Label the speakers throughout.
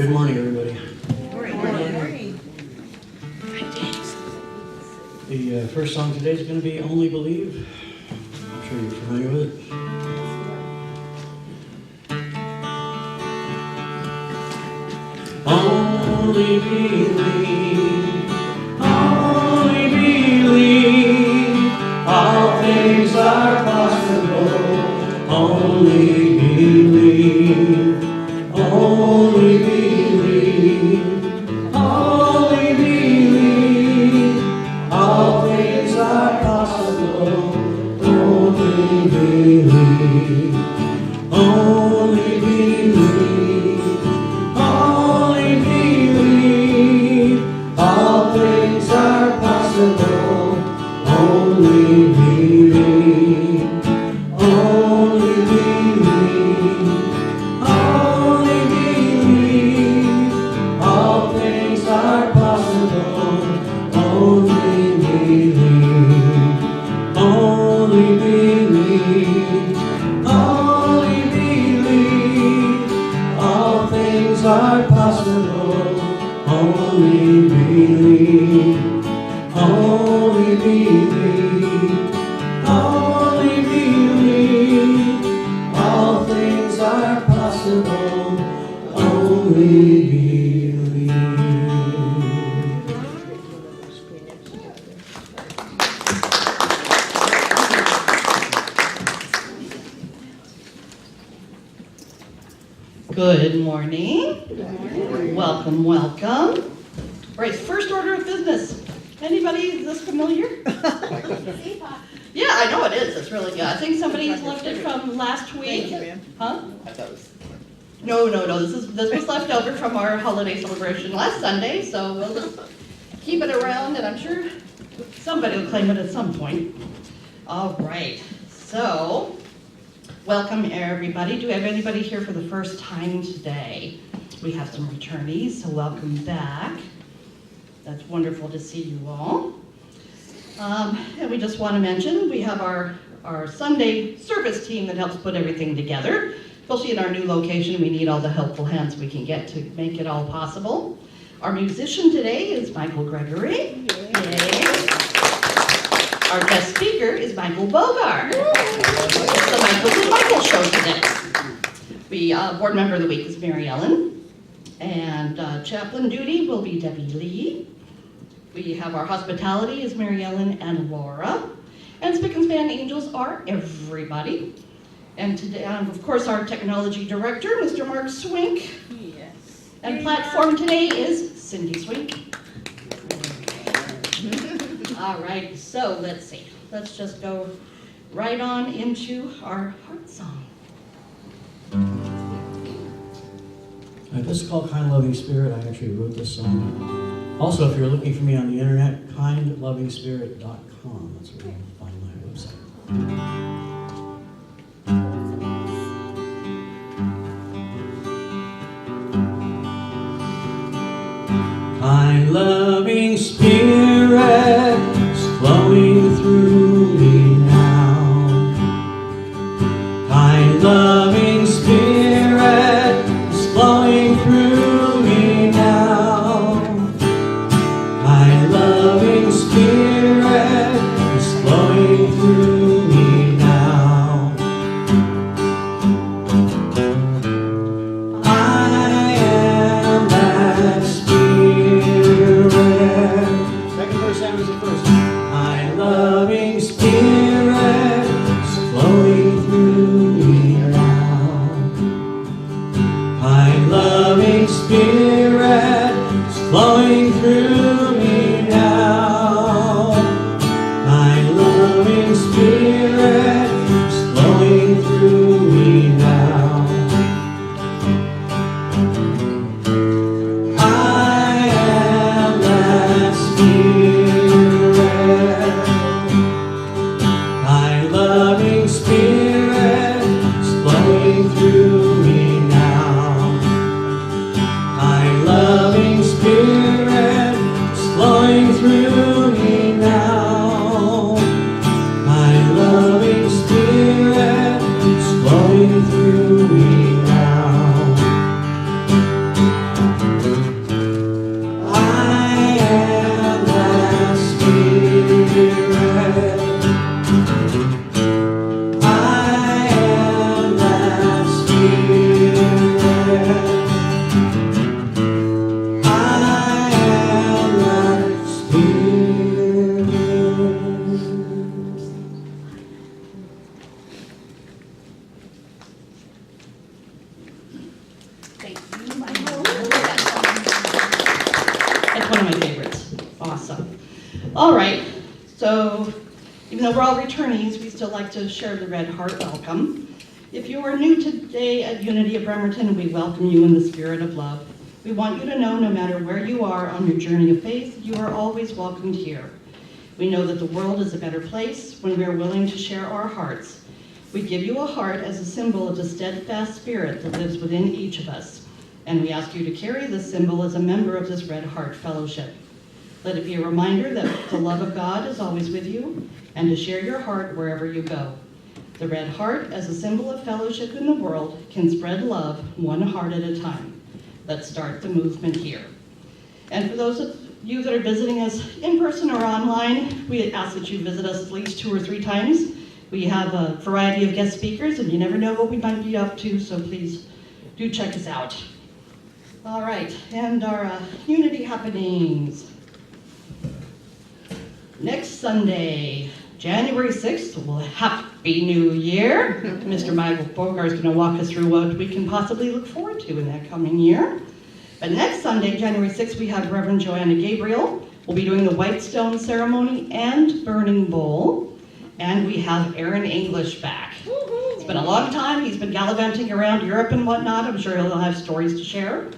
Speaker 1: Good morning, everybody.
Speaker 2: Good morning.
Speaker 1: The first song today is going to be Only Believe. I'm sure you're familiar with it. Only believe, all things are possible. Only believe, only believe, only believe, all things are possible. Only believe, only believe, only believe, all things are possible. Only believe, only believe, only believe, all things are possible. Only believe, only believe, only believe, all things are possible. Only believe, only believe, only believe, all things are possible. Only believe.
Speaker 2: Good morning. Welcome, welcome. All right, first order of business. Anybody, is this familiar? Yeah, I know it is. It's really good. I think somebody has left it from last week. Huh?
Speaker 3: I thought it was.
Speaker 2: No. This was left over from our holiday celebration last Sunday, so we'll just keep it around, and I'm sure somebody will claim it at some point. All right. So, welcome everybody. Do we have anybody here for the first time today? We have some returnees, so welcome back. That's wonderful to see you all. And we just want to mention, we have our Sunday service team that helps put everything together. Especially in our new location, we need all the helpful hands we can get to make it all possible. Our musician today is Michael Gregory. Yay. Our guest speaker is Michael Bogar. It's the Michael and Michael show today. Board member of the week is Mary Ellen. And chaplain duty will be Debbie Lee. We have our hospitality is Mary Ellen and Laura. And Spick and Span Angels are everybody. And today, of course, our technology director, Mr. Mark Swink.
Speaker 4: Yes.
Speaker 2: And platform today is Cindy Swink. All right, so let's see. Let's just go right on into our heart song.
Speaker 1: This is called Kind Loving Spirit. I actually wrote this song. Also, if you're looking for me on the internet, kindlovingspirit.com. That's where you'll find my website. Kind loving spirit is flowing through me now. Kind loving spirit is flowing through me now. Kind loving spirit is flowing through me now. I am that spirit. Second verse and the first. Kind loving spirit is flowing through me now. Kind loving spirit is flowing through me now. Kind loving spirit is flowing through me now. I am that spirit. Kind loving spirit is flowing through me now. Kind loving spirit is flowing
Speaker 2: All right, so even though we're all returnees, we still like to share the red heart welcome. If you are new today at Unity of Bremerton, we welcome you in the spirit of love. We want you to know no matter where you are on your journey of faith, you are always welcomed here. We know that the world is a better place when we are willing to share our hearts. We give you a heart as a symbol of the steadfast spirit that lives within each of us, and we ask you to carry this symbol as a member of this Red Heart Fellowship. Let it be a reminder that the love of God is always with you, and to share your heart wherever you go. The red heart, as a symbol of fellowship in the world, can spread love one heart at a time. Let's start the movement here. And for those of you that are visiting us in person or online, we ask that you visit us at least 2 or 3 times. We have a variety of guest speakers, and you never know what we might be up to, so please do check us out. All right, and our Unity happenings. Next Sunday, January 6th, well, Happy New Year. Mr. Michael Bogar is going to walk us through what we can possibly look forward to in that coming year. But next Sunday, January 6th, we have Reverend Joanna Gabriel. We'll be doing the White Stone Ceremony and Burning Bowl. And we have Aaron English back. It's been a long time. He's been gallivanting around Europe and whatnot. I'm sure he'll have stories to share.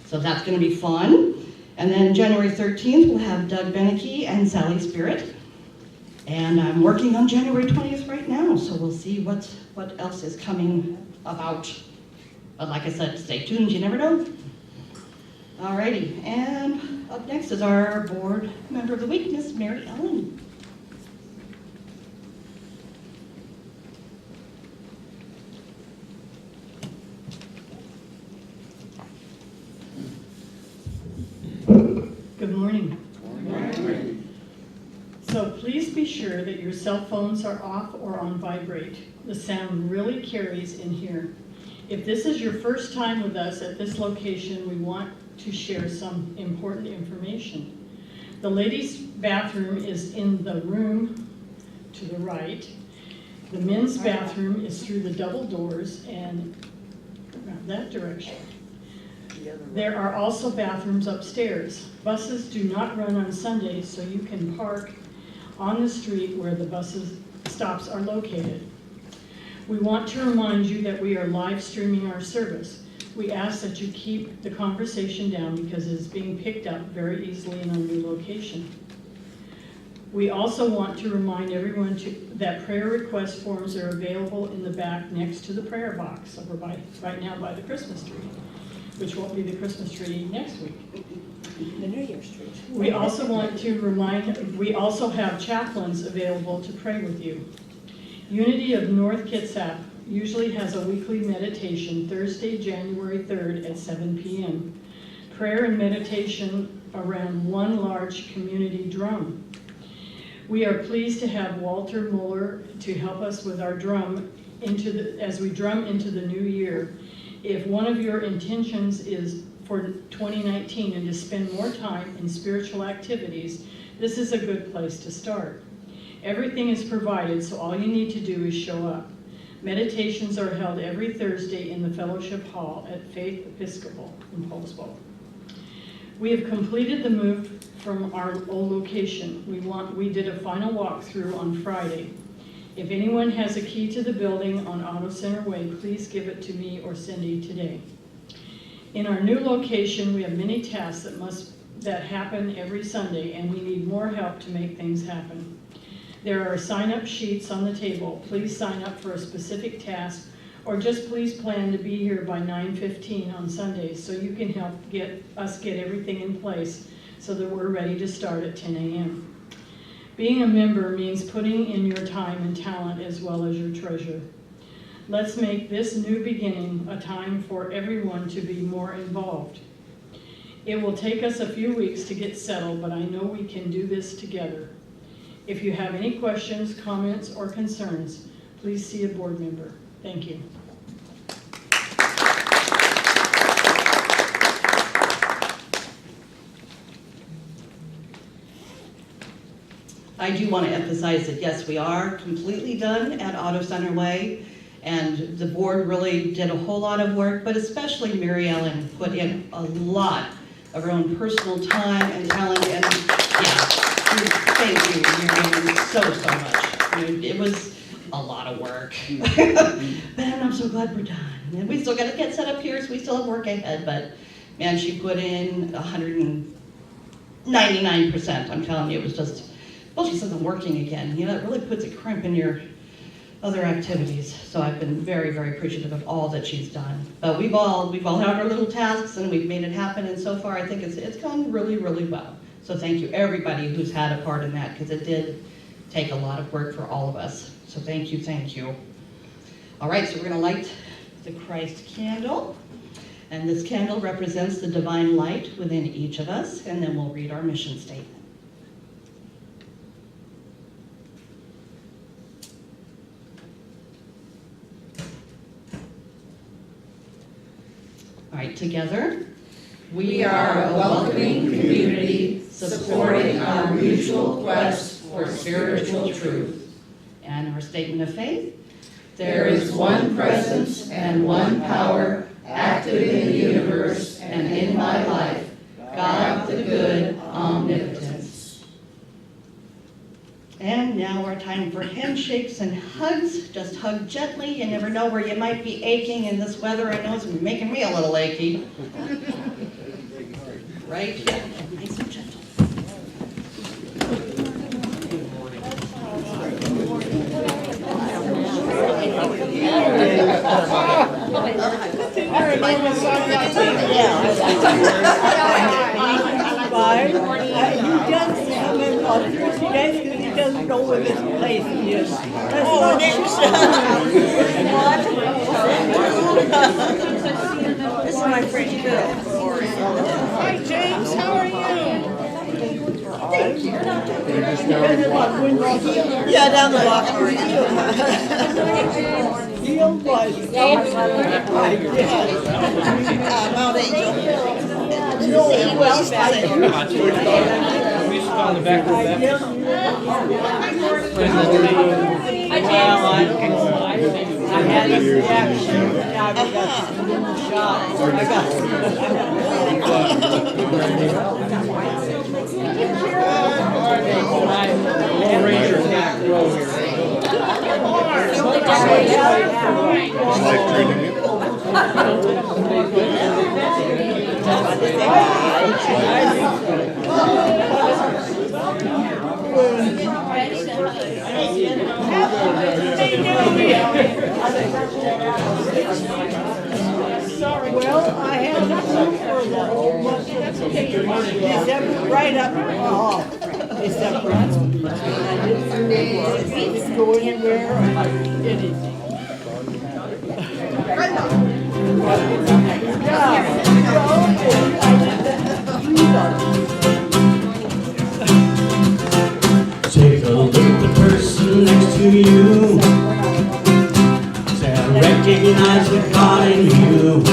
Speaker 2: So that's going to be fun. And then January 13th, we'll have Doug Beneke and Sally Spirit. And I'm working on January 20th right now, so we'll see what else is coming about. But like I said, stay tuned, you never know. Alrighty, and up next is our board member of the week, Miss Mary Ellen.
Speaker 3: Good morning. So please be sure that your cell phones are off or on vibrate. The sound really carries in here. If this is your first time with us at this location, we want to share some important information. The ladies' bathroom is in the room to the right. The men's bathroom is through the double doors and around that direction. There are also bathrooms upstairs. Buses do not run on Sundays, so you can park on the street where the buses stops are located. We want to remind you that we are live streaming our service. We ask that you keep the conversation down because it is being picked up very easily in our new location. We also want to remind everyone that prayer request forms are available in the back next to the prayer box over right now by the Christmas tree, which won't be the Christmas tree next week.
Speaker 4: The New Year's tree.
Speaker 3: We also want to remind, we also have chaplains available to pray with you. Unity of North Kitsap usually has a weekly meditation Thursday, January 3rd at 7 p.m. Prayer and meditation around one large community drum. We are pleased to have Walter Mueller to help us with our drum as we drum into the new year. If one of your intentions is for 2019 and to spend more time in spiritual activities, this is a good place to start. Everything is provided, so all you need to do is show up. Meditations are held every Thursday in the Fellowship Hall at Faith Episcopal in Paulsbo. We have completed the move from our old location. We did a final walkthrough on Friday. If anyone has a key to the building on Auto Center Way, please give it to me or Cindy today. In our new location, we have many tasks that happen every Sunday, and we need more help to make things happen. There are sign-up sheets on the table. Please sign up for a specific task, or just please plan to be here by 9:15 on Sundays so you can help get everything in place so that we're ready to start at 10 a.m. Being a member means putting in your time and talent as well as your treasure. Let's make this new beginning a time for everyone to be more involved. It will take us a few weeks to get settled, but I know we can do this together. If you have any questions, comments, or concerns, please see a board member. Thank you.
Speaker 2: I do want to emphasize that yes, we are completely done at Auto Center Way, and the board really did a whole lot of work, but especially Mary Ellen put in a lot of her own personal time and talent, and yeah, Thank you, Miriam, so much. It was a lot of work. Man, I'm so glad we're done. And we still got to get set up here, so we still have work ahead, but man, she put in 199%. I'm telling you, it was just, well, she says I'm working again. You know, it really puts a crimp in your other activities. So I've been very, very appreciative of all that she's done. But we've all had our little tasks and we've made it happen. And so far, I think it's gone really, really well. So thank you, everybody who's had a part in that, because it did take a lot of work for all of us. So thank you, thank you. All right, so we're going to light the Christ candle. And this candle represents the divine light within each of us. And then we'll read our mission statement. All right, together.
Speaker 5: We are a welcoming community supporting our mutual quest for spiritual truth.
Speaker 2: And our statement of faith.
Speaker 5: There is one presence and one power active in the universe and in my life, God the good, omnipotence.
Speaker 2: And now our time for handshakes and hugs. Just hug gently. You never know where you might be aching in this weather. I know it's making me a little achy. Right? Nice and gentle.
Speaker 4: He doesn't know where this place is. This is my friend Bill. Hi James, how are you? Thank you. Yeah, down the block. Deal was. Mount Angel.
Speaker 6: On the back of that. I had a reaction. Now I got the shot. Lone Ranger back row here.
Speaker 4: Well, I had to move for a whole month. December, right up, December. And I didn't go anywhere, anything.
Speaker 1: Take a look at the person next to you. Say, I recognize the God in you.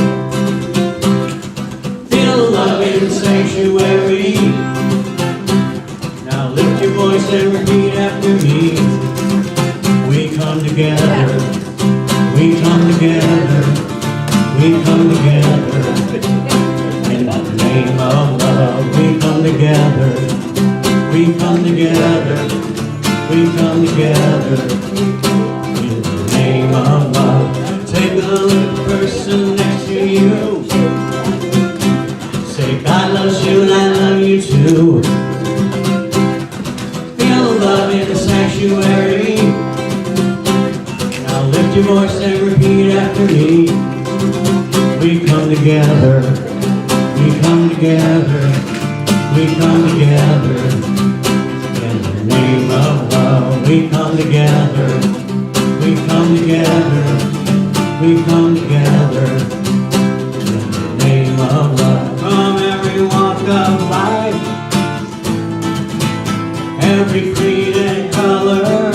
Speaker 1: Feel love in the sanctuary. Now lift your voice and repeat after me. We come together. We come together. We come together. In the name of love, we come together. We come together, we come together, in the name of love. Take a look at the person next to you. Say, God loves you and I love you too. Feel love in the sanctuary. Now lift your voice and repeat after me. We come together, we come together, we come together. Name of love, we come together, we come together, we come together, in the name of love. From every walk of life, every creed and color,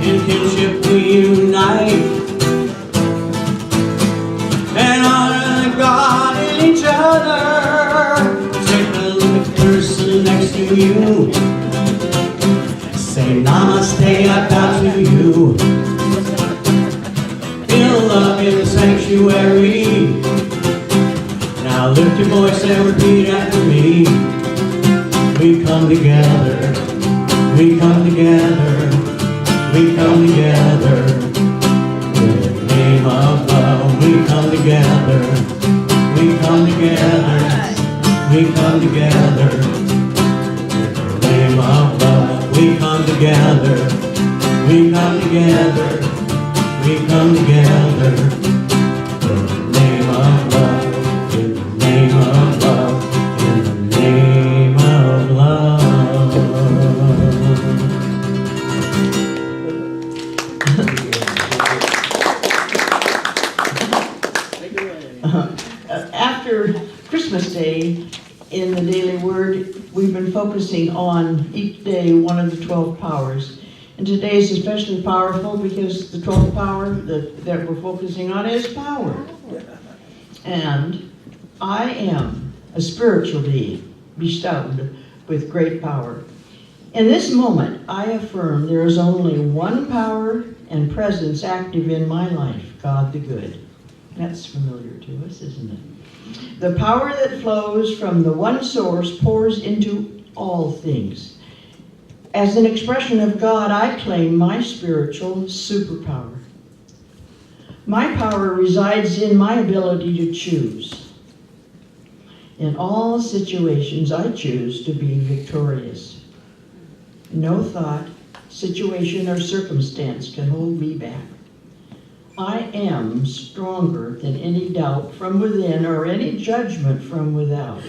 Speaker 1: in kinship we unite, and honor God in each other. Take a look at the person next to you. Say namaste, I bow to you. Feel love in the sanctuary. Now lift your voice and repeat after me. we come together, we come together, we come together. In the name of love, we come together, we come together, we come together. In the name of love, we come together, we come together, we come together. In the name of love, in the name of love, in the name of love.
Speaker 4: After Christmas Day, in the Daily Word, we've been focusing on each day one of the 12 powers. And today is especially powerful because the 12th power that we're focusing on is power. And I am a spiritual being bestowed with great power. In this moment, I affirm there is only one power and presence active in my life, God the Good. That's familiar to us, isn't it? The power that flows from the one source pours into all things. As an expression of God, I claim my spiritual superpower. My power resides in my ability to choose. In all situations, I choose to be victorious. No thought, situation, or circumstance can hold me back. I am stronger than any doubt from within or any judgment from without.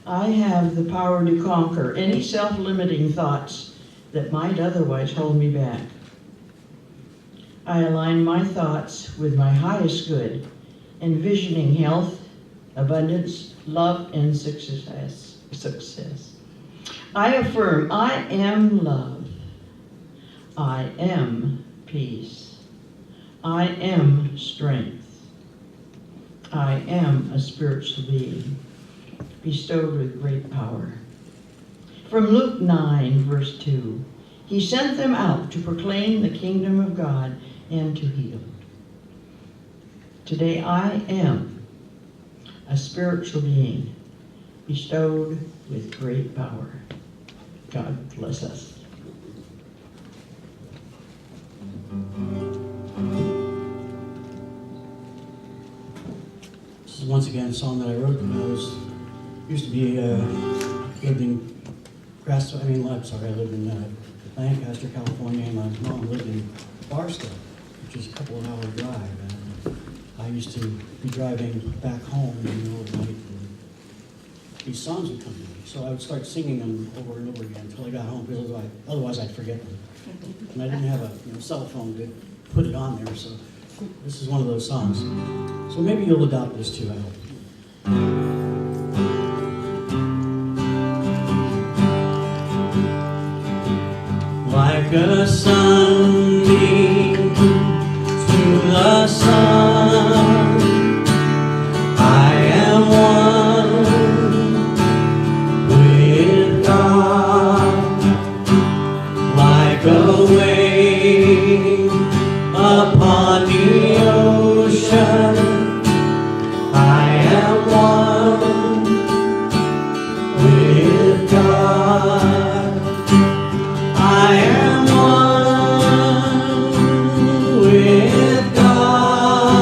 Speaker 4: I have the power to conquer any self-limiting thoughts that might otherwise hold me back. I align my thoughts with my highest good, envisioning health, abundance, love, and success. I affirm I am love. I am peace. I am strength. I am a spiritual being, bestowed with great power. From Luke 9, verse 2, he sent them out to proclaim the kingdom of God and to heal. Today I am a spiritual being, bestowed with great power. God bless us.
Speaker 1: This is once again a song that I wrote when I used to be lived in I lived in Lancaster, California, and my mom lived in Barstow, which is a couple of hour drive. And I used to be driving back home in the middle of the night, and these songs would come to me. So I would start singing them over and over again until I got home, because otherwise I'd forget them. And I didn't have a cell phone to put it on there, so this is one of those songs. So maybe you'll adopt this too, I hope. Like a sunbeam to the sun, I am one with God. Like a wave upon the ocean, I am one with God. I am one with God.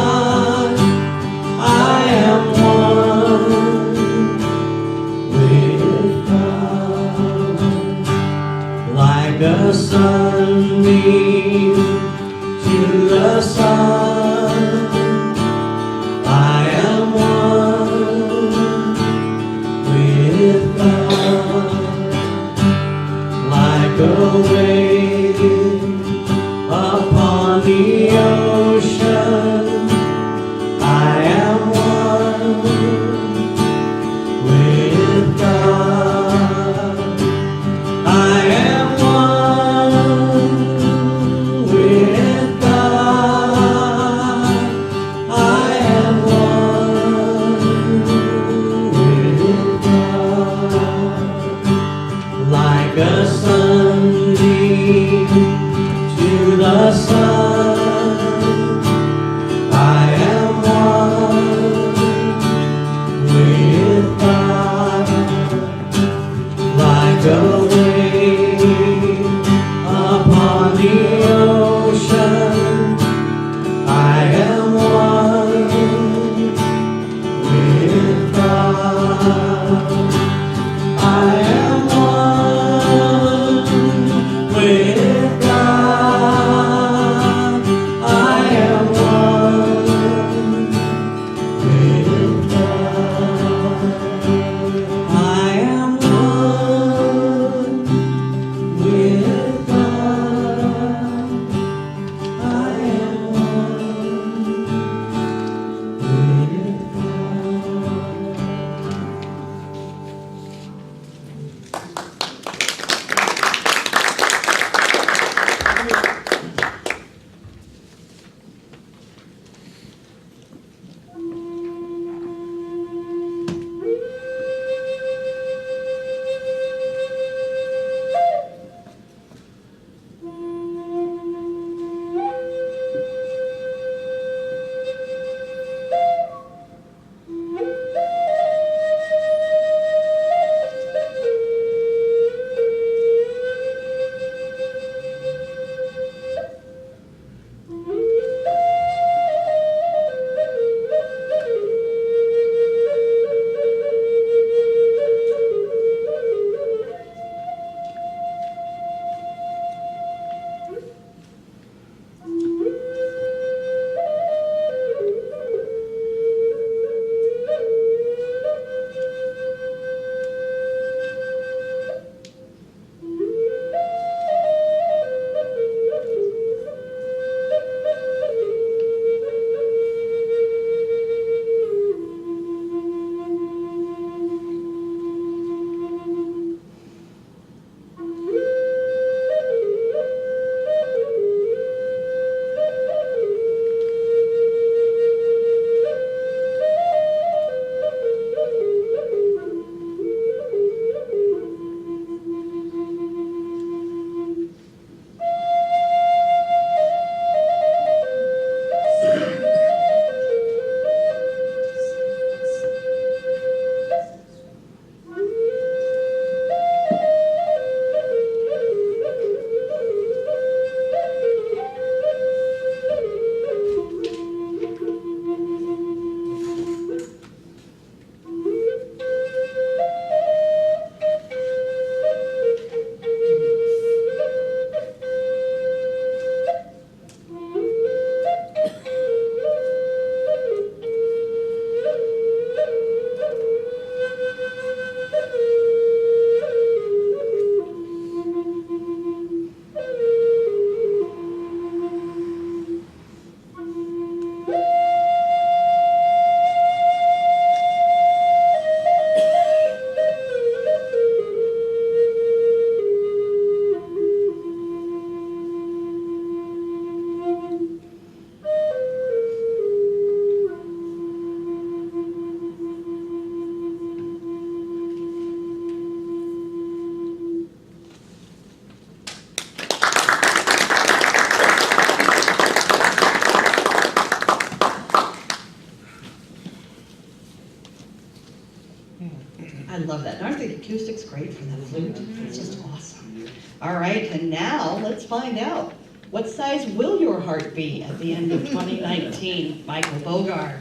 Speaker 2: I love that. Aren't the acoustics great for the flute? It's just awesome. All right, and now let's find out. What size will your heart be at the end of 2019? Michael Bogar.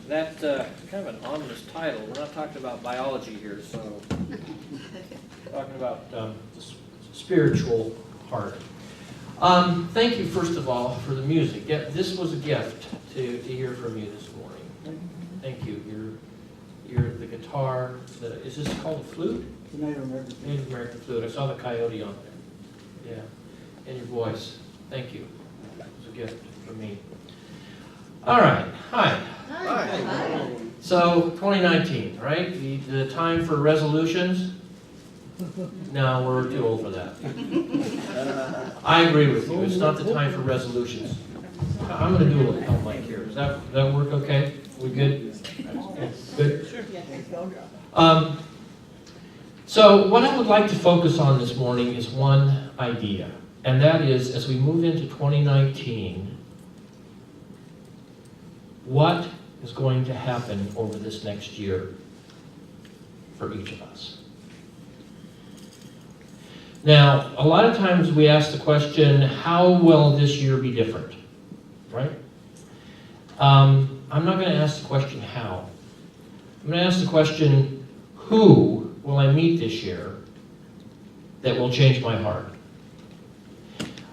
Speaker 7: That's kind of an ominous title. We're not talking about biology here, so talking about the spiritual heart. Thank you, first of all, for the music. Yeah, this was a gift to hear from you this morning. Thank you. You're the guitar. Is this called a flute? Native American flute. I saw the coyote on there. Yeah, and your voice. Thank you. It was a gift from me. All right. Hi. So 2019, right? The time for resolutions? No, we're too old for that. I agree with you. It's not the time for resolutions. I'm going to do a little mic here. Does that work okay? We good? Good? So what I would like to focus on this morning is one idea. And that is, as we move into 2019, what is going to happen over this next year for each of us? Now, a lot of times we ask the question, how will this year be different? Right? I'm not going to ask the question how. I'm going to ask the question, who will I meet this year that will change my heart?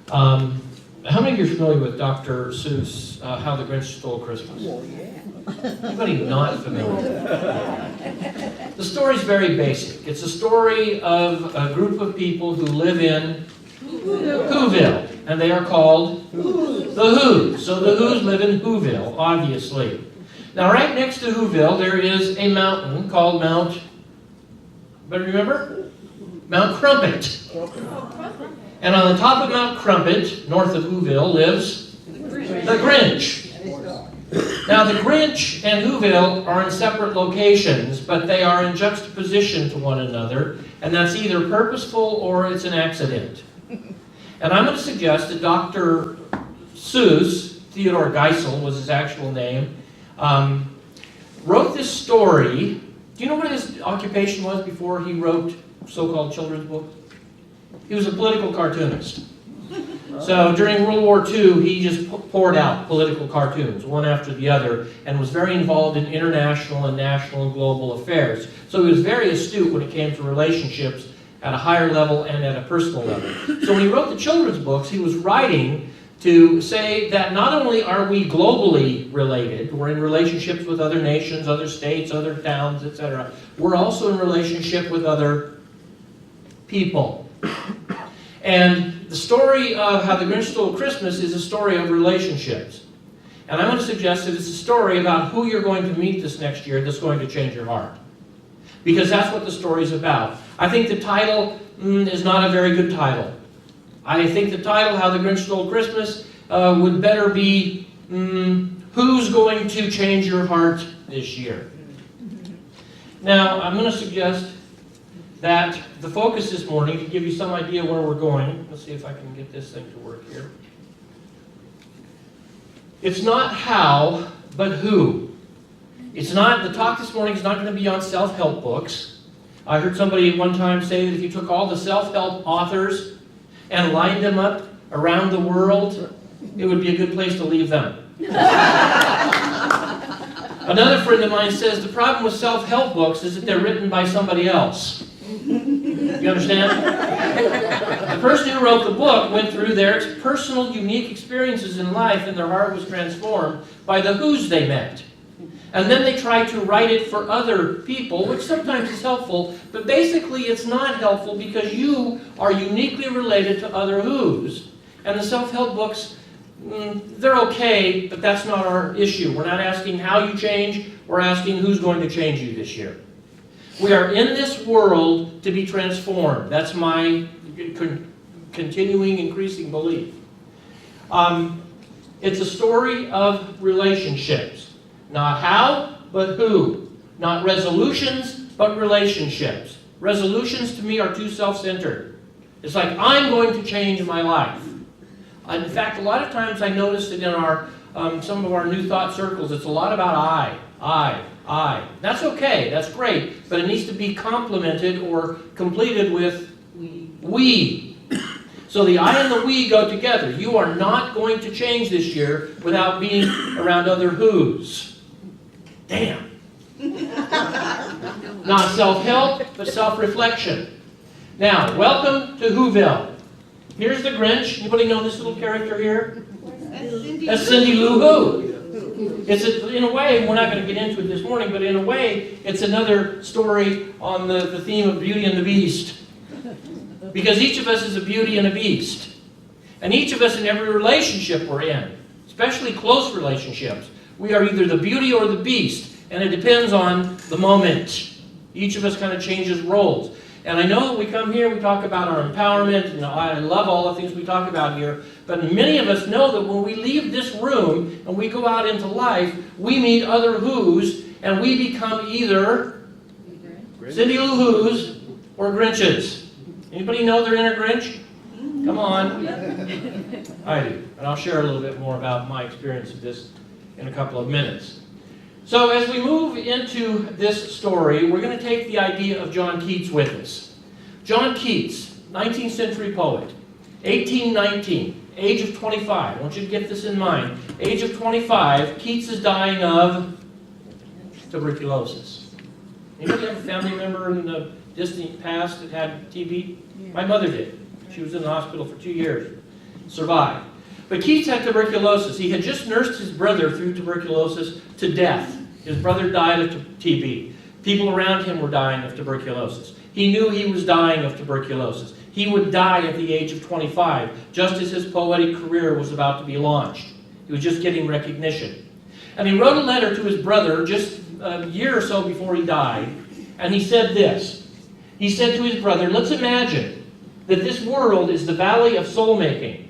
Speaker 7: How many of you are familiar with Dr. Seuss' How the Grinch Stole Christmas? Oh, yeah. Anybody not familiar? The story's very basic. It's a story of a group of people who live in Whoville, and they are called the Who's. So the Who's live in Whoville, obviously. Now, right next to Whoville, there is a mountain called Mount, but remember? Mount Crumpet. And on the top of Mount Crumpet, north of Whoville, lives the Grinch. Now, the Grinch and Whoville are in separate locations, but they are in juxtaposition to one another, and that's either purposeful or it's an accident. And I'm going to suggest that Dr. Seuss, Theodore Geisel was his actual name, wrote this story. Do you know what his occupation was before he wrote so-called children's books? He was a political cartoonist. So during World War II, he just poured out political cartoons, one after the other, and was very involved in international and national and global affairs. So he was very astute when it came to relationships at a higher level and at a personal level. So when he wrote the children's books, he was writing to say that not only are we globally related, we're in relationships with other nations, other states, other towns, etc., we're also in relationship with other people. And the story of How the Grinch Stole Christmas is a story of relationships. And I want to suggest that it's a story about who you're going to meet this next year that's going to change your heart. Because that's what the story is about. I think the title is not a very good title. I think the title, How the Grinch Stole Christmas, would better be, Who's Going to Change Your Heart This Year? Now, I'm going to suggest that the focus this morning, to give you some idea where we're going, let's see if I can get this thing to work here. It's not how, but who. It's not, the talk this morning is not going to be on self-help books. I heard somebody one time say that if you took all the self-help authors and lined them up around the world, it would be a good place to leave them. Another friend of mine says the problem with self-help books is that they're written by somebody else. You understand? The person who wrote the book went through their personal, unique experiences in life, and their heart was transformed by the who's they met. And then they tried to write it for other people, which sometimes is helpful, but basically it's not helpful because you are uniquely related to other who's. And the self-help books, they're okay, but that's not our issue. We're not asking how you change, we're asking who's going to change you this year. We are in this world to be transformed. That's my continuing, increasing belief. It's a story of relationships. Not how, but who. Not resolutions, but relationships. Resolutions to me are too self-centered. It's like, I'm going to change my life. In fact, a lot of times I notice that in our some of our New Thought circles, it's a lot about I. That's okay, that's great, but it needs to be complemented or completed with we. So the I and the we go together. You are not going to change this year without being around other who's. Damn. Not self-help, but self-reflection. Now, welcome to Whoville. Here's the Grinch. Anybody know this little character here? That's Cindy Lou Who. It's in a way, we're not going to get into it this morning, but in a way, it's another story on the theme of Beauty and the Beast. Because each of us is a beauty and a beast. And each of us in every relationship we're in, especially close relationships, we are either the beauty or the beast. And it depends on the moment. Each of us kind of changes roles. And I know that we come here, we talk about our empowerment, and I love all the things we talk about here, but many of us know that when we leave this room and we go out into life, we meet other who's, and we become either Cindy Lou Who's or Grinches. Anybody know their inner Grinch? Come on. I do. And I'll share a little bit more about my experience of this in a couple of minutes. So as we move into this story, we're going to take the idea of John Keats with us. John Keats, 19th century poet, 1819, age of 25. I want you to get this in mind. Age of 25, Keats is dying of tuberculosis. Anybody have a family member in the distant past that had TB? My mother did. She was in the hospital for 2 years. Survived. But Keats had tuberculosis. He had just nursed his brother through tuberculosis to death. His brother died of TB. People around him were dying of tuberculosis. He knew he was dying of tuberculosis. He would die at the age of 25, just as his poetic career was about to be launched. He was just getting recognition. And he wrote a letter to his brother just a year or so before he died, and he said this. He said to his brother, let's imagine that this world is the valley of soul-making,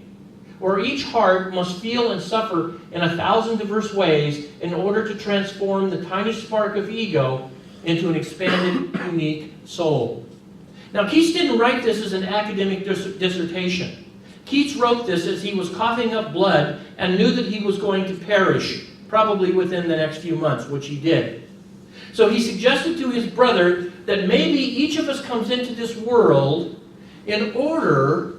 Speaker 7: where each heart must feel and suffer in 1,000 diverse ways in order to transform the tiny spark of ego into an expanded, unique soul. Now, Keats didn't write this as an academic dissertation. Keats wrote this as he was coughing up blood and knew that he was going to perish, probably within the next few months, which he did. So he suggested to his brother that maybe each of us comes into this world in order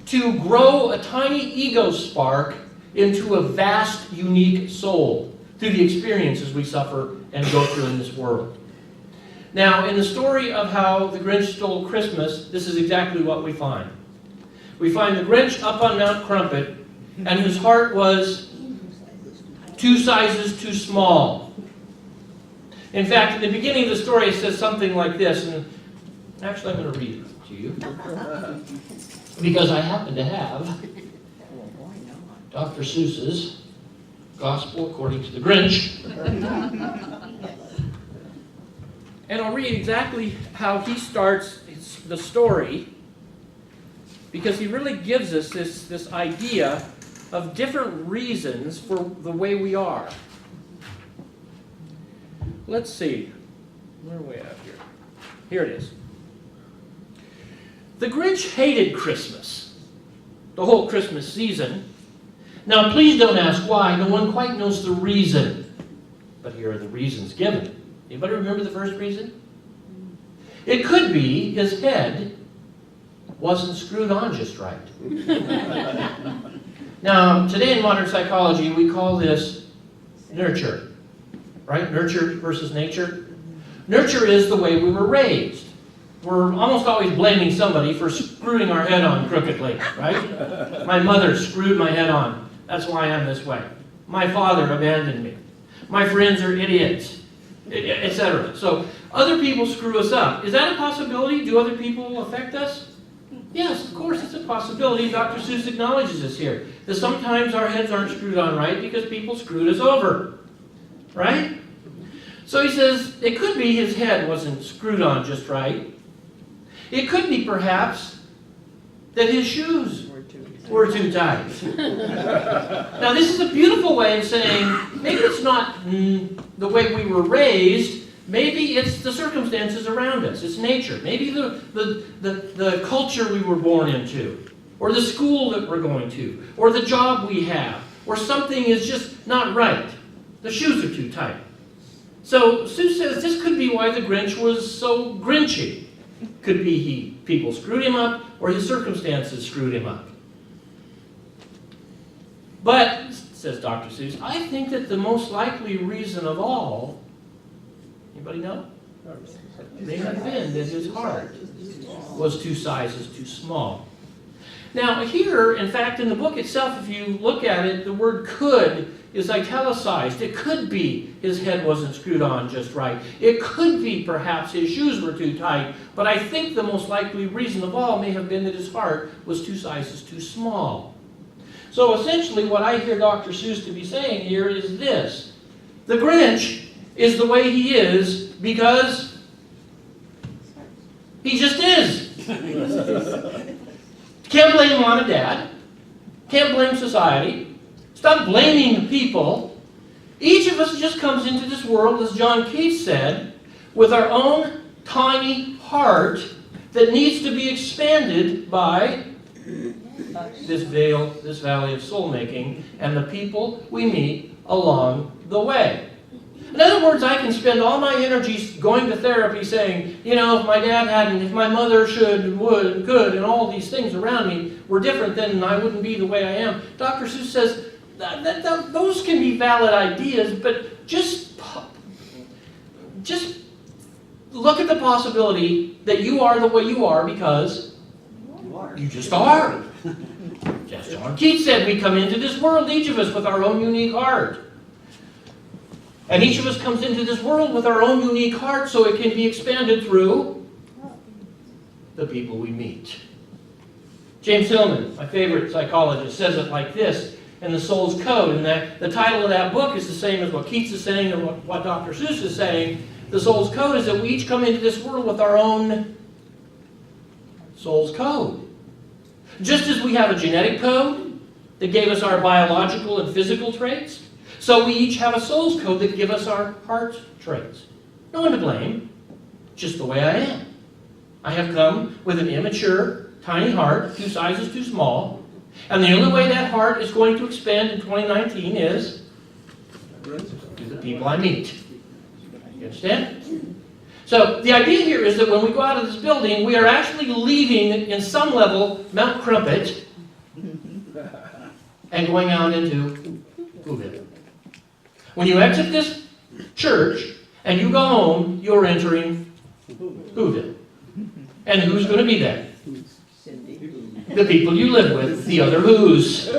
Speaker 7: to grow a tiny ego spark into a vast, unique soul through the experiences we suffer and go through in this world. Now, in the story of how the Grinch stole Christmas, this is exactly what we find. We find the Grinch up on Mount Crumpet, and his heart was 2 sizes too small. In fact, in the beginning of the story, it says something like this, and actually I'm going to read it to you, because I happen to have Dr. Seuss's Gospel According to the Grinch. And I'll read exactly how he starts the story, because he really gives us this idea of different reasons for the way we are. Let's see. Where are we at here? Here it is. The Grinch hated Christmas, the whole Christmas season. Now, please don't ask why. No one quite knows the reason. But here are the reasons given. Anybody remember the first reason? It could be his head wasn't screwed on just right. Now, today in modern psychology, we call this nurture. Right? Nurture versus nature. Nurture is the way we were raised. We're almost always blaming somebody for screwing our head on crookedly, right? My mother screwed my head on. That's why I'm this way. My father abandoned me. My friends are idiots, etc. So other people screw us up. Is that a possibility? Do other people affect us? Yes, of course, it's a possibility. Dr. Seuss acknowledges this here. That sometimes our heads aren't screwed on right because people screwed us over. Right? So he says, it could be his head wasn't screwed on just right. It could be, perhaps, that his shoes were too tight. Now, this is a beautiful way of saying, maybe it's not the way we were raised, maybe it's the circumstances around us, it's nature, maybe the culture we were born into, or the school that we're going to, or the job we have, or something is just not right. The shoes are too tight. So Sue says this could be why the Grinch was so grinchy. Could be people screwed him up, or his circumstances screwed him up. But, says Dr. Seuss, I think that the most likely reason of all, anybody know? May have been that his heart was 2 sizes too small. Now here, in fact, in the book itself, if you look at it, the word could is italicized. It could be his head wasn't screwed on just right. It could be perhaps his shoes were too tight. But I think the most likely reason of all may have been that his heart was 2 sizes too small. So essentially what I hear Dr. Seuss to be saying here is this. The Grinch is the way he is because he just is. Can't blame mom and dad. Can't blame society. Stop blaming people. Each of us just comes into this world, as John Keats said, with our own tiny heart that needs to be expanded by this valley of soul making, and the people we meet along the way. In other words, I can spend all my energy going to therapy saying, you know, if my dad hadn't, if my mother should, would, could, and all these things around me were different, then I wouldn't be the way I am. Dr. Seuss says that those can be valid ideas, but just look at the possibility that you are the way you are because you just are. As John Keats said, we come into this world, each of us, with our own unique heart. And each of us comes into this world with our own unique heart so it can be expanded through the people we meet. James Hillman, my favorite psychologist, says it like this in The Soul's Code. And the title of that book is the same as what Keats is saying and what Dr. Seuss is saying. The Soul's Code is that we each come into this world with our own soul's code. Just as we have a genetic code that gave us our biological and physical traits, so we each have a soul's code that give us our heart traits. No one to blame, just the way I am. I have come with an immature, tiny heart, 2 sizes too small, and the only way that heart is going to expand in 2019 is through the people I meet. You understand? So the idea here is that when we go out of this building, we are actually leaving, in some level, Mount Crumpet and going out into Whoville. When you exit this church and you go home, you're entering Whoville. And who's going to be there? The people you live with, the other who's.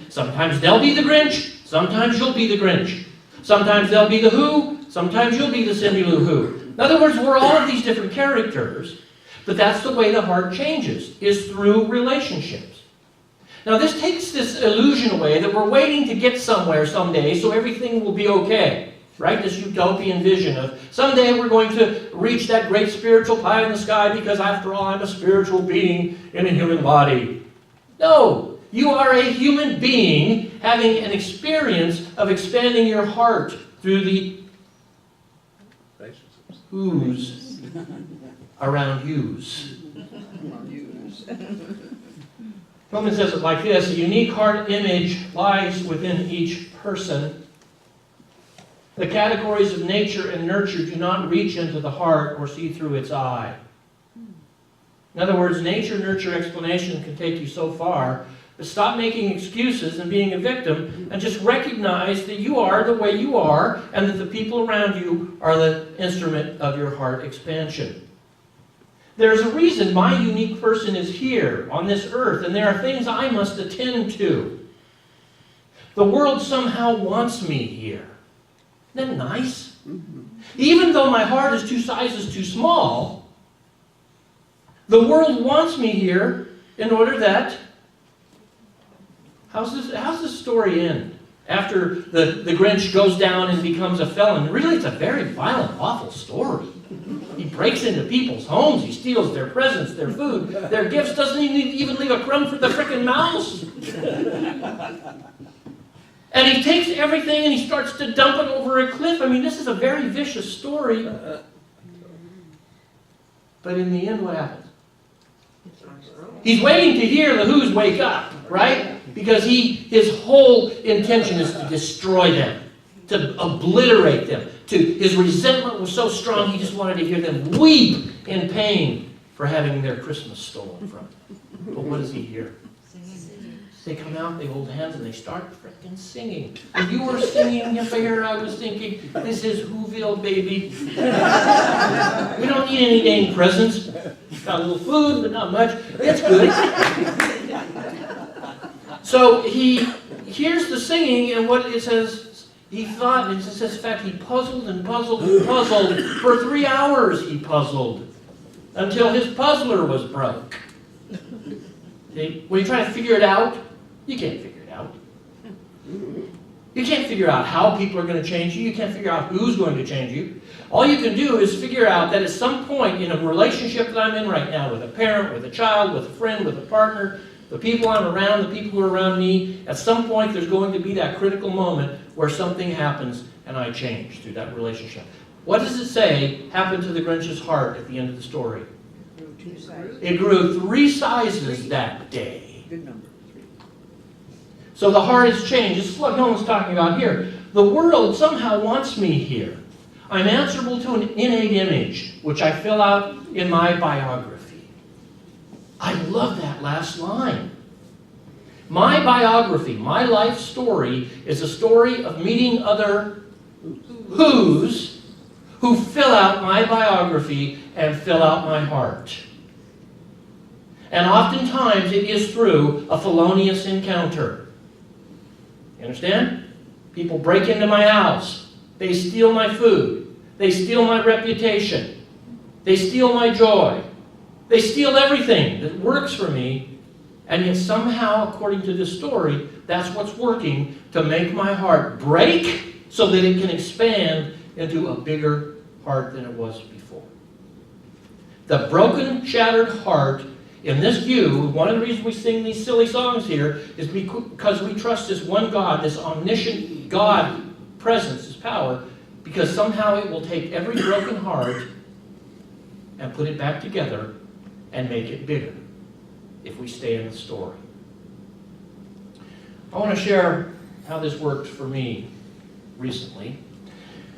Speaker 7: Sometimes they'll be the Grinch, sometimes you'll be the Grinch. Sometimes they'll be the Who, sometimes you'll be the Cindy Lou Who. In other words, we're all of these different characters, but that's the way the heart changes, is through relationships. Now this takes this illusion away that we're waiting to get somewhere someday so everything will be okay. Right? This utopian vision of someday we're going to reach that great spiritual pie in the sky because after all I'm a spiritual being in a human body. No! You are a human being having an experience of expanding your heart through the who's around yous. Hillman says it like this: a unique heart image lies within each person. The categories of nature and nurture do not reach into the heart or see through its eye. In other words, nature-nurture explanation can take you so far, but stop making excuses and being a victim and just recognize that you are the way you are and that the people around you are the instrument of your heart expansion. There's a reason my unique person is here on this earth, and there are things I must attend to. The world somehow wants me here. Isn't that nice? Even though my heart is 2 sizes too small, the world wants me here in order that... How's this story end? After the Grinch goes down and becomes a felon. Really, it's a very violent, awful story. He breaks into people's homes. He steals their presents, their food, their gifts. Doesn't even leave a crumb for the frickin' mouse. And he takes everything and he starts to dump it over a cliff. I mean, this is a very vicious story. But in the end, what happens? He's waiting to hear the Who's wake up, right? Because his whole intention is to destroy them, to obliterate them. His resentment was so strong, he just wanted to hear them weep in pain for having their Christmas stolen from them. But what does he hear? They come out, they hold hands, and they start frickin' singing. When you were singing here, I was thinking, this is Whoville, baby. We don't need any dang presents. Got a little food, but not much. It's good. So he hears the singing, and what it says, he thought, it says, in fact, he puzzled and puzzled and puzzled. For 3 hours he puzzled, until his puzzler was broke. See? When you try to figure it out, you can't figure it out. You can't figure out how people are going to change you. You can't figure out who's going to change you. All you can do is figure out that at some point in a relationship that I'm in right now, with a parent, with a child, with a friend, with a partner, the people I'm around, the people who are around me, at some point there's going to be that critical moment where something happens and I change through that relationship. What does it say happened to the Grinch's heart at the end of the story? It grew 3 sizes that day.
Speaker 4: Good number.
Speaker 7: So the heart has changed. This is what Nolan's talking about here. The world somehow wants me here. I'm answerable to an innate image, which I fill out in my biography. I love that last line. My biography, my life story, is a story of meeting other who's who fill out my biography and fill out my heart. And oftentimes it is through a felonious encounter. You understand? People break into my house. They steal my food. They steal my reputation. They steal my joy. They steal everything that works for me. And yet somehow, according to this story, that's what's working to make my heart break so that it can expand into a bigger heart than it was before. The broken, shattered heart, in this view, one of the reasons we sing these silly songs here is because we trust this one God, this omniscient God presence, His power, because somehow it will take every broken heart and put it back together and make it bigger if we stay in the story. I want to share how this worked for me recently.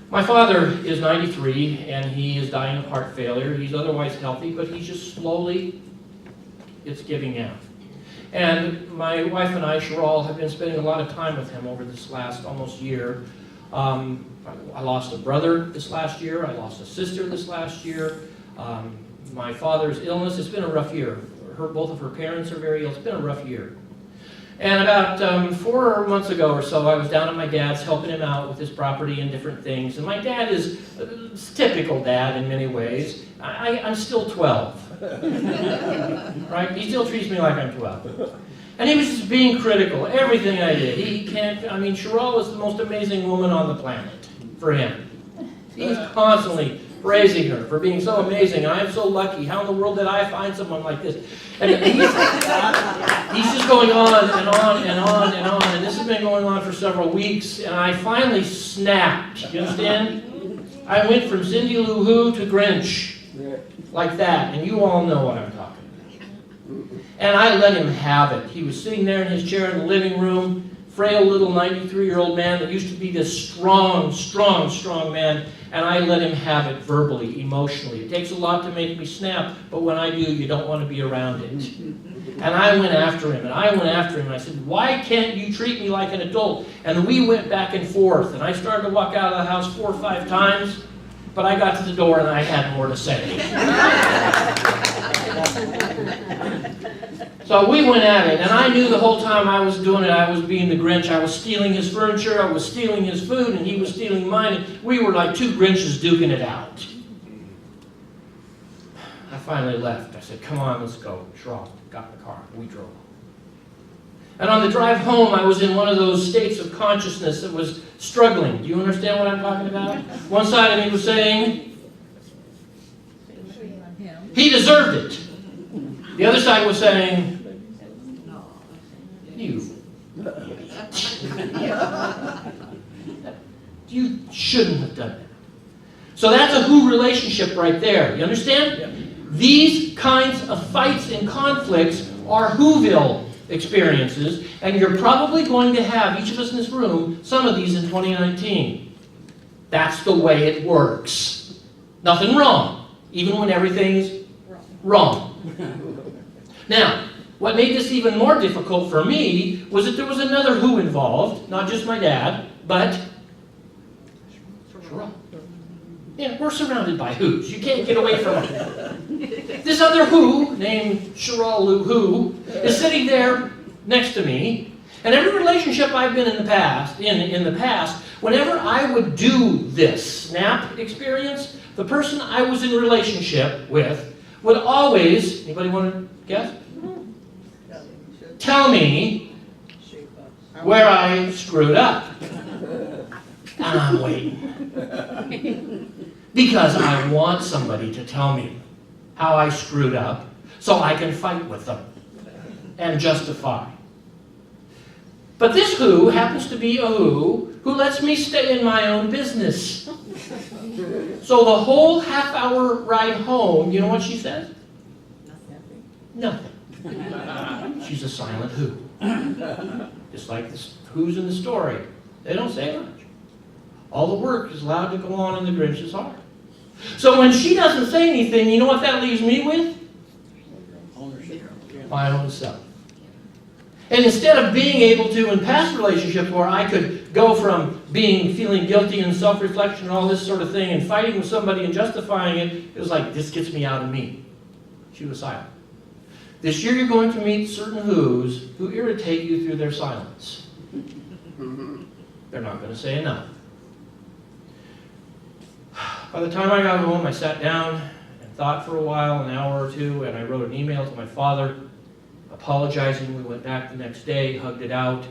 Speaker 7: My father is 93 and he is dying of heart failure. He's otherwise healthy, but he's just slowly, it's giving out. And my wife and I, Cheryl, have been spending a lot of time with him over this last almost year. I lost a brother this last year. I lost a sister this last year. My father's illness, it's been a rough year. Both of her parents are very ill. It's been a rough year. And about 4 months ago or so, I was down at my dad's helping him out with his property and different things. And my dad is typical dad in many ways. I'm still 12. Right? He still treats me like I'm 12. And he was just being critical. Everything I did. Cheryl is the most amazing woman on the planet for him. He's constantly praising her for being so amazing. I am so lucky. How in the world did I find someone like this? And he's just going on and on and on and on. And this has been going on for several weeks. And I finally snapped. You understand? I went from Cindy Lou Who to Grinch. Like that. And you all know what I'm talking about. And I let him have it. He was sitting there in his chair in the living room. Frail little 93-year-old man that used to be this strong man, and I let him have it verbally, emotionally. It takes a lot to make me snap, but when I do, you don't want to be around it. And I went after him, and I said, why can't you treat me like an adult? And we went back and forth, and I started to walk out of the house 4 or 5 times, but I got to the door and I had more to say. So we went at it, and I knew the whole time I was doing it, I was being the Grinch. I was stealing his furniture, I was stealing his food, and he was stealing mine. And we were like 2 Grinches duking it out. I finally left. I said, come on, let's go. Cheryl got in the car. We drove. And on the drive home, I was in one of those states of consciousness that was struggling. Do you understand what I'm talking about? One side of me was saying, he deserved it. The other side was saying, you shouldn't have done that. So that's a who relationship right there. You understand? These kinds of fights and conflicts are Whoville experiences, and you're probably going to have, each of us in this room, some of these in 2019. That's the way it works. Nothing wrong, even when everything's wrong. Now, what made this even more difficult for me was that there was another who involved, not just my dad, but Cheryl. Yeah, we're surrounded by who's. You can't get away from it. This other who, named Cheryl Who, is sitting there next to me, and every relationship I've been in the past, whenever I would do this SNAP experience, the person I was in relationship with would always, anybody want to guess? Tell me where I screwed up. And I'm waiting. Because I want somebody to tell me how I screwed up so I can fight with them and justify. But this who happens to be a who lets me stay in my own business. So the whole half-hour ride home, you know what she says? Nothing. She's a silent who. Just like the who's in the story. They don't say much. All the work is allowed to go on in the Grinch's heart. So when she doesn't say anything, you know what that leaves me with? My own self. And instead of being able to, in past relationships where I could go from feeling guilty and self-reflection and all this sort of thing and fighting with somebody and justifying it, it was like, this gets me out of me. She was silent. This year you're going to meet certain who's who irritate you through their silence. They're not going to say enough. By the time I got home, I sat down and thought for a while, an hour or two, and I wrote an email to my father, apologizing. We went back the next day, hugged it out,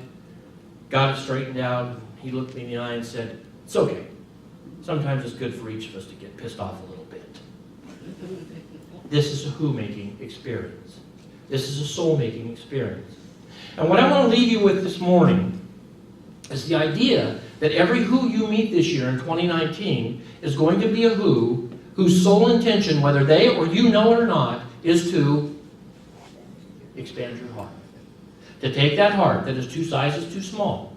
Speaker 7: got it straightened out. He looked me in the eye and said, it's okay. Sometimes it's good for each of us to get pissed off a little bit. This is a who-making experience. This is a soul-making experience. And what I want to leave you with this morning is the idea that every who you meet this year in 2019 is going to be a who whose sole intention, whether they or you know it or not, is to expand your heart. To take that heart that is 2 sizes too small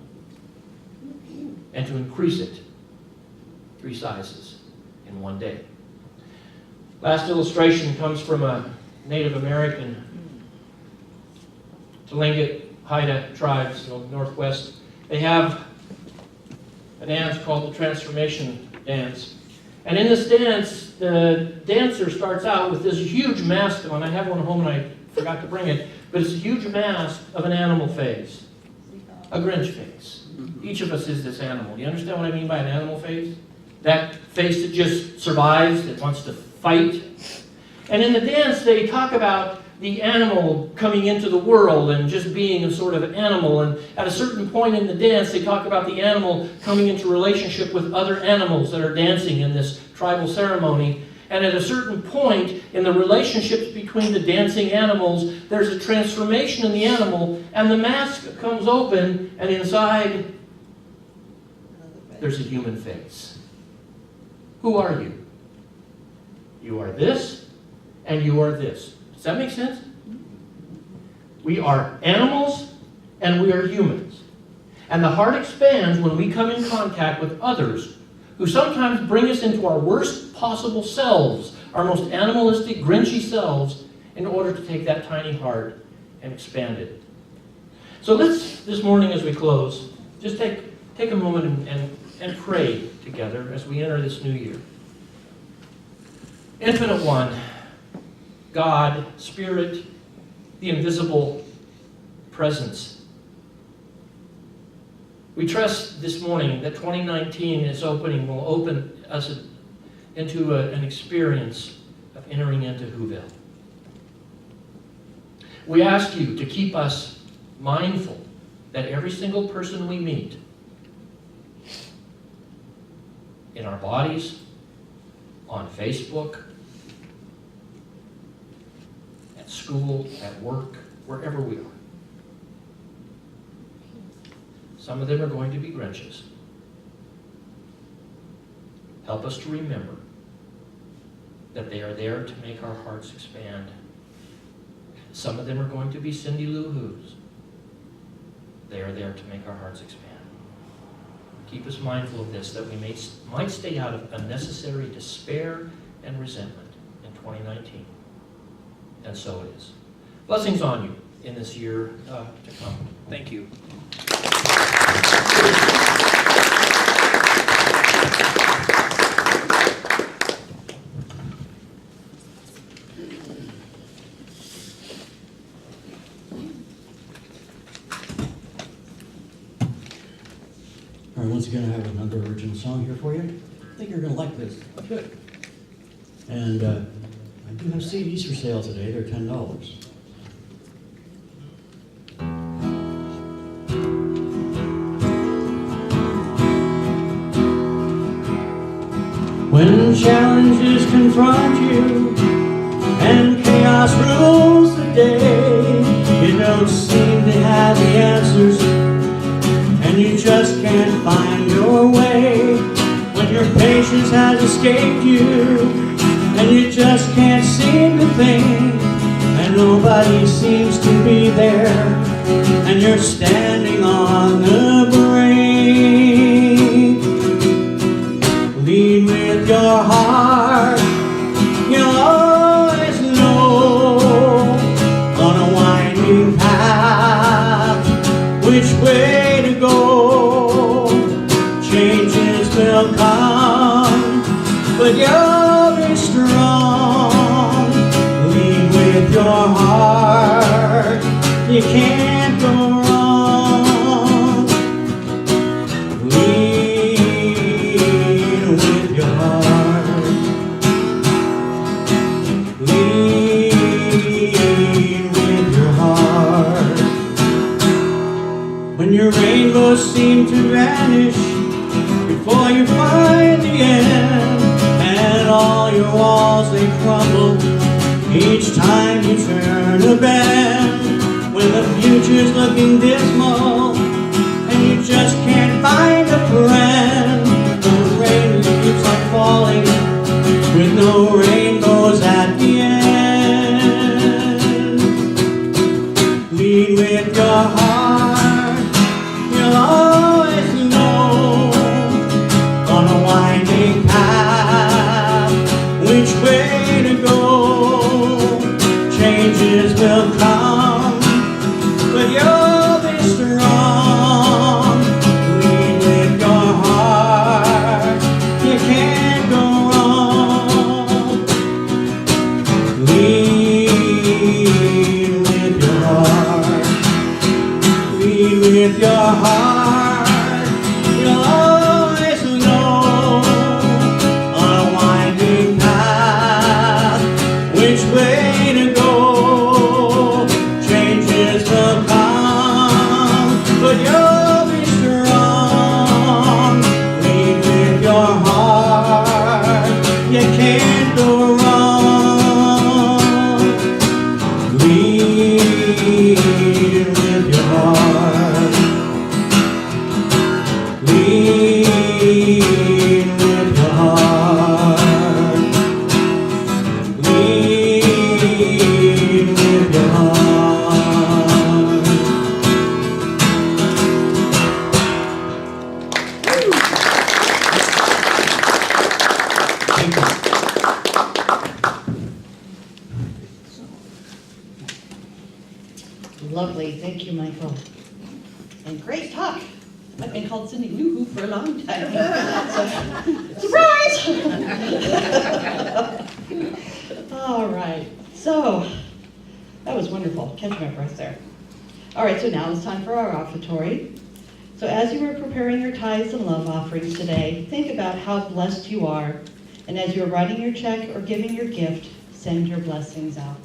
Speaker 7: and to increase it 3 sizes in one day. Last illustration comes from a Native American Tlingit Haida tribes in the Northwest. They have a dance called the Transformation Dance. And in this dance, the dancer starts out with this huge mask on. I have one at home and I forgot to bring it, but it's a huge mask of an animal face, a Grinch face. Each of us is this animal. Do you understand what I mean by an animal face? That face that just survives, that wants to fight. And in the dance, they talk about the animal coming into the world and just being a sort of animal. And at a certain point in the dance, they talk about the animal coming into relationship with other animals that are dancing in this tribal ceremony. And at a certain point in the relationships between the dancing animals, there's a transformation in the animal, and the mask comes open, and inside, there's a human face. Who are you? You are this, and you are this. Does that make sense? We are animals, and we are humans. And the heart expands when we come in contact with others who sometimes bring us into our worst possible selves, our most animalistic, grinchy selves, in order to take that tiny heart and expand it. So let's, this morning as we close, just take a moment and pray together as we enter this new year. Infinite One, God, Spirit, the invisible presence. We trust this morning that 2019 will open us into an experience of entering into Whoville. We ask you to keep us mindful that every single person we meet, in our bodies, on Facebook, at school, at work, wherever we are. Some of them are going to be Grinches. Help us to remember that they are there to make our hearts expand. Some of them are going to be Cindy Lou Who's. They are there to make our hearts expand. Keep us mindful of this, that we might stay out of unnecessary despair and resentment in 2019. And so it is. Blessings on you in this year to come. Thank you.
Speaker 1: All right, once again, I have another original song here for you. I think you're going to like this. Good. And I do have CDs for sale today. They're $10. When challenges confront you and chaos rules the day, you don't seem to have the answers and you just can't find your way. When your patience has escaped you and you just can't seem to think, and nobody seems to be there, and you're standing on the brink. Lead with your heart, you'll always know, on a winding path, which way to go. Changes will come, but you'll be strong. Lead with your heart, you can't go wrong. Lead with your heart. Lead with your heart. When your rainbows seem to vanish before you find the end, and all your walls they crumble each time you turn a bend. When the future's looking dismal and you just can't find a friend, the rain keeps on falling with no rainbows at the end. Lead with your heart, you'll always know, on a winding path, which way to go. Changes will come, but you'll be strong. Lead with your heart, you can't go wrong. Lead with your heart. Lead with your heart, you'll always know, on a winding path, which way to go. Changes will come, but you'll be strong. Lead with your heart, you can't go wrong. Lead with your heart. Lead with your heart. Lead with your heart. Thank you.
Speaker 2: Lovely, thank you, Michael. And great talk. I've been called Cindy Lou Who for a long time. Surprise! All right, so that was wonderful. Catch my breath there. All right, so now it's time for our offertory. So as you are preparing your tithes and love offerings today, think about how blessed you are. And as you're writing your check or giving your gift, send your blessings out.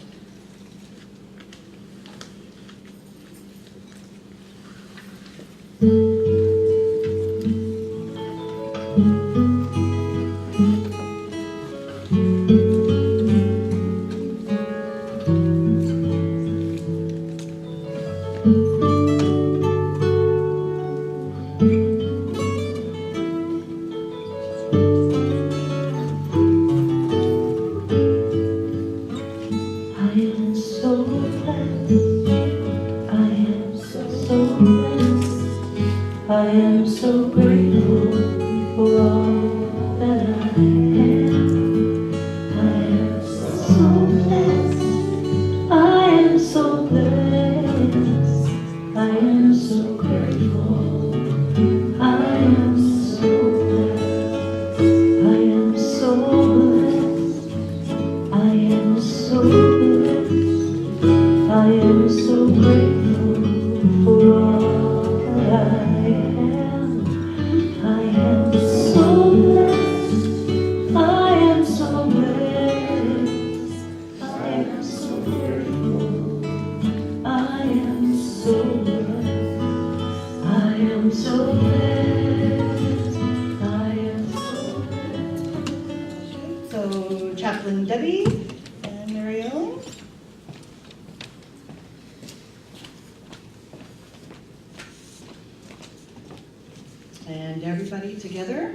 Speaker 5: so blessed. I am so grateful for all that I am. I am so blessed. I am so blessed. I am so grateful. I am so blessed. I am so blessed. I am so blessed. I am so grateful for all that I am. I am so blessed. I am so blessed. I am so grateful. I am so blessed. I am so blessed. I am so blessed.
Speaker 2: So Chaplain Debbie and Mary Ellen. And everybody together.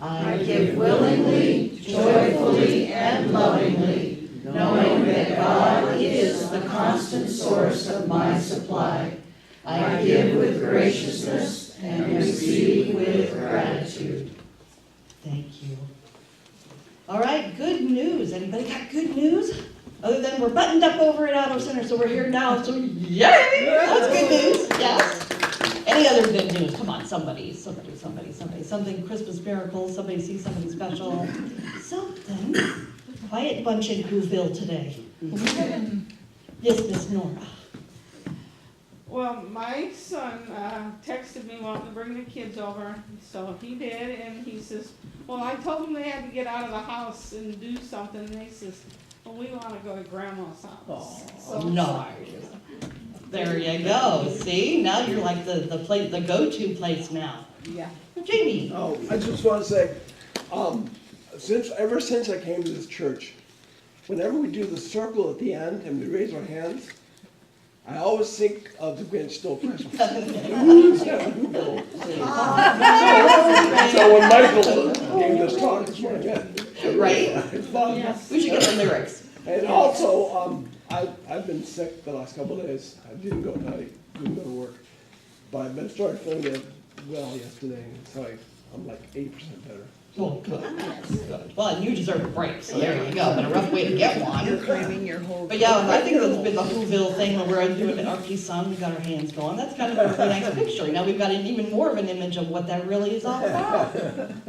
Speaker 5: I give willingly, joyfully, and lovingly, knowing that God is the constant source of my supply. I give with graciousness and receive with gratitude.
Speaker 2: Thank you. All right, good news. Anybody got good news? Other than we're buttoned up over at Auto Center, so we're here now, so yay! That's good news, yes. Any other good news? Come on, somebody. Something Christmas miracle, somebody see something special. Something. Quiet bunch in Whoville today. Yes, Miss Nora.
Speaker 8: Well, my son texted me wanting to bring the kids over, so he did, and he says, well, I told them they had to get out of the house and do something, and he says, well, we want to go to Grandma's house. So,
Speaker 2: Nice. There you go. See, now you're like the place, the go-to place now.
Speaker 8: yeah.
Speaker 2: Jamie.
Speaker 9: Oh, I just want to say, ever since I came to this church, whenever we do the circle at the end and we raise our hands, I always think of the Grinch Stole Christmas. So when Michael gave this talk this morning,
Speaker 2: Right?
Speaker 8: Yes.
Speaker 2: We should get the lyrics.
Speaker 9: And also, I've been sick the last couple of days. I didn't go to work, but I've been starting feeling well yesterday, so I'm like 80% better.
Speaker 2: Oh, good. Good. Well, and you deserve a break, so there you go. But a rough way to get one.
Speaker 4: Claiming your whole.
Speaker 2: But yeah, I think that's been the Whoville thing when we're doing our piece on, we got our hands going. That's kind of a really nice picture. Now we've got an even more of an image of what that really is all about.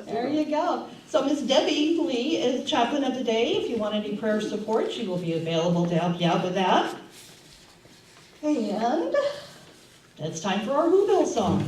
Speaker 2: There you go. So Miss Debbie Lee is chaplain of the day. If you want any prayer support, she will be available to help you out with that. And it's time for our Whoville song.